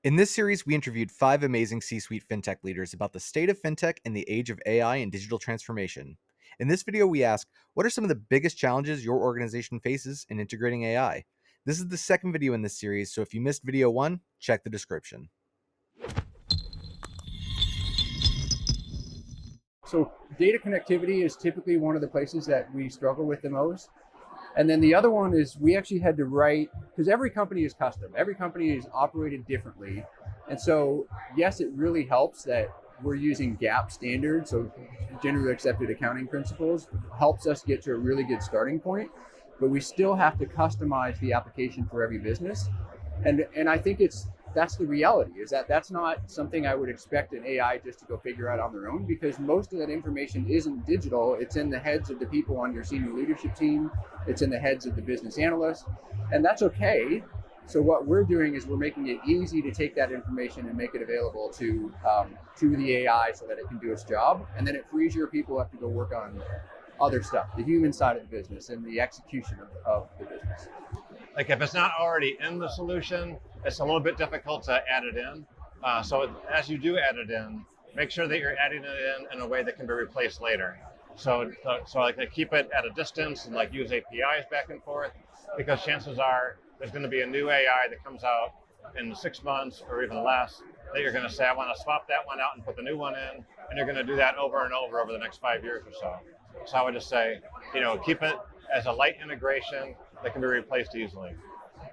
In this series, we interviewed 5 amazing C-suite fintech leaders about the state of fintech in the age of AI and digital transformation. In this video, we ask, what are some of the biggest challenges your organization faces in integrating AI? This is the second video in this series, so if you missed video 1, check the description. So data connectivity is typically one of the places that we struggle with the most. And then the other one is we actually had to write, because every company is custom. Every company is operated differently. And so, yes, it really helps that we're using GAAP standards, so generally accepted accounting principles, helps us get to a really good starting point. But we still have to customize the application for every business. And I think that's the reality, is that that's not something I would expect an AI just to go figure out on their own, because most of that information isn't digital. It's in the heads of the people on your senior leadership team. It's in the heads of the business analysts, and that's okay. So what we're doing is we're making it easy to take that information and make it available to the AI so that it can do its job, and then it frees your people up to go work on other stuff, the human side of the business and the execution of the business. Like if it's not already in the solution, it's a little bit difficult to add it in. So as you do add it in, make sure that you're adding it in a way that can be replaced later. So like keep it at a distance and like use APIs back and forth, because chances are there's going to be a new AI that comes out in 6 months or even less that you're going to say, I want to swap that one out and put the new one in, and you're going to do that over and over the next 5 years or so. So I would just say, keep it as a light integration that can be replaced easily.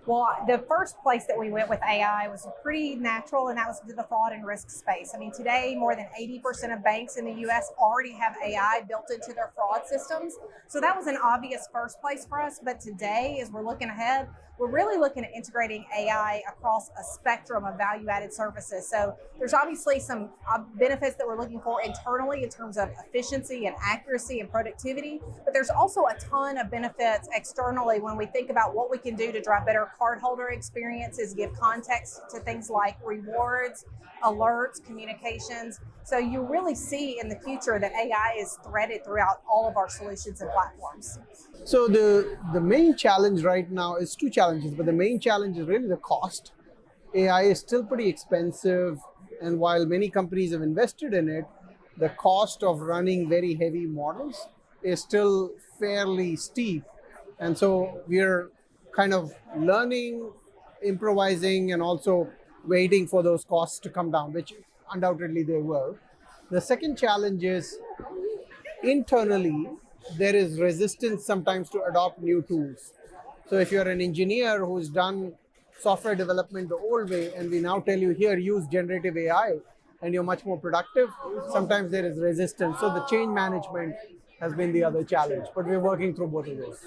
Well, the first place that we went with AI was pretty natural, and that was into the fraud and risk space. I mean, today, more than 80% of banks in the US already have AI built into their fraud systems. So that was an obvious first place for us. But today, as we're looking ahead, we're really looking at integrating AI across a spectrum of value-added services. So there's obviously some benefits that we're looking for internally in terms of efficiency and accuracy and productivity, but there's also a ton of benefits externally when we think about what we can do to drive better cardholder experiences, give context to things like rewards, alerts, communications. So you really see in the future that AI is threaded throughout all of our solutions and platforms. So the main challenge right now is two challenges, but the main challenge is really the cost. AI is still pretty expensive, and while many companies have invested in it, the cost of running very heavy models is still fairly steep. And so we're kind of learning, improvising, and also waiting for those costs to come down, which undoubtedly they will. The second challenge is internally, there is resistance sometimes to adopt new tools. So if you're an engineer who's done software development the old way, and we now tell you here, use generative AI, and you're much more productive, sometimes there is resistance. So the change management has been the other challenge, but we're working through both of those.